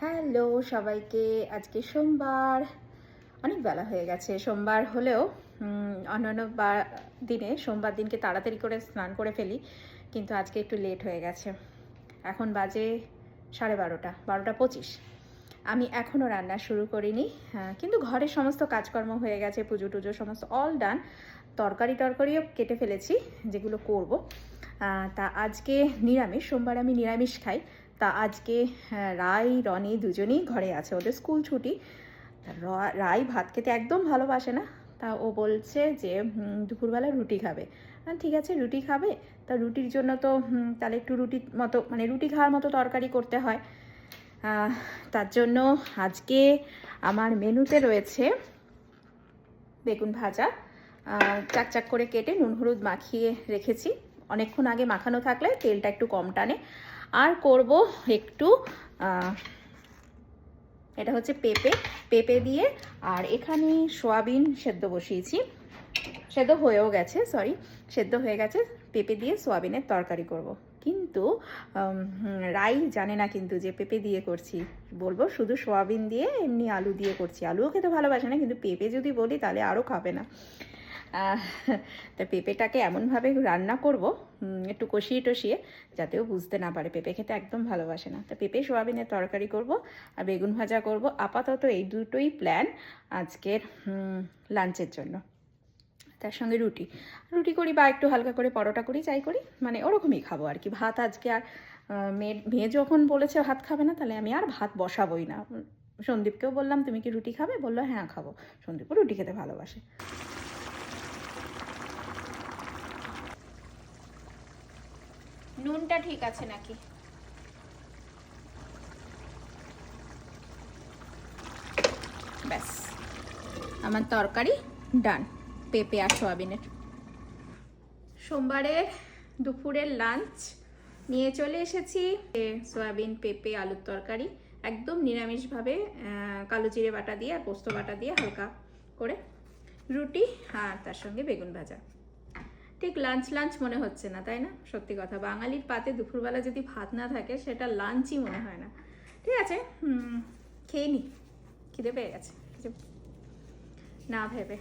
Hello সবাইকে, আজকে সোমবার। অনেক বেলা হয়ে গেছে। সোমবার হলেও অন্যান্য দিনে সোমবার দিনকে তাড়াতাড়ি করে স্নান করে ফেলি, কিন্তু আজকে একটু লেট হয়ে গেছে। এখন বাজে 12:30, 12:25। আমি এখনও রান্না শুরু করিনি, কিন্তু ঘরের সমস্ত কাজকর্ম হয়ে গেছে, পুজো টুজো সমস্ত অল ডান। তরকারিও কেটে ফেলেছি যেগুলো করব। তা আজকে নিরামিষ, সোমবার আমি নিরামিষ খাই। তা আজকে রাই রনি দুজনেই ঘরে আছে, ওদের স্কুল ছুটি। রাই ভাত খেতে একদম ভালোবাসে না, তা ও বলছে যে দুপুরবেলা রুটি খাবে। ঠিক আছে, রুটি খাবে। তা রুটির জন্য তো তাহলে একটু রুটির মতো মানে রুটি খাওয়ার মতো তরকারি করতে হয়। তার জন্য আজকে আমার মেনুতে রয়েছে বেগুন ভাজা, চাক করে কেটে নুন হলুদ মাখিয়ে রেখেছি। অনেকক্ষণ আগে মাখানো থাকলে তেলটা একটু কম টানে। আর করব একটু এটা হচ্ছে পেঁপে দিয়ে, আর এখানে সোয়াবিন সেদ্ধ বসিয়েছি, সেদ্ধ হয়ে গেছে। পেঁপে দিয়ে সোয়াবিনের তরকারি করব। কিন্তু রাই জানে না কিন্তু যে পেঁপে দিয়ে করছি। বলবো শুধু সোয়াবিন দিয়ে, এমনি আলু দিয়ে করছি। আলুও খেতে ভালোবাসে না, কিন্তু পেঁপে যদি বলি তাহলে আরও খাবে না। তা পেঁপেটাকে এমনভাবে রান্না করব, একটু কষিয়ে যাতেও বুঝতে না পারে। পেঁপে খেতে একদম ভালোবাসে না। তা পেঁপে সোয়াবিনের তরকারি করব আর বেগুন ভাজা করব। আপাতত এই দুটোই প্ল্যান আজকের লাঞ্চের জন্য। তার সঙ্গে রুটি করি বা একটু হালকা করে পরোটা করি, যাই করি, মানে ওরকমই খাবো আর কি। ভাত আজকে আর মেয়ে যখন বলেছে ভাত খাবে না, তাহলে আমি আর ভাত বসাবোই না। সন্দীপকেও বললাম তুমি কি রুটি খাবে, বললো হ্যাঁ খাবো। সন্দীপও রুটি খেতে ভালোবাসে। নুনটা ঠিক আছে নাকি? ব্যাস, আমার তরকারি ডান, পেঁপে আর সোয়াবিনের। সোমবারে দুপুরের লাঞ্চ নিয়ে চলে এসেছি সোয়াবিন পেঁপে আলুর তরকারি, একদম নিরামিষভাবে, কালো জিরে বাটা দিয়ে আর পোস্ত বাটা দিয়ে হালকা করে, রুটি আর তার সঙ্গে বেগুন ভাজা। ঠিক লাঞ্চ মনে হচ্ছে না, তাই না? সত্যি কথা, বাঙালির পাতে দুপুরবেলা যদি ভাত না থাকে সেটা লাঞ্চই মনে হয় না। ঠিক আছে, খেয়ে নি, খিদে পেয়ে গেছে কিছু না ভেবে।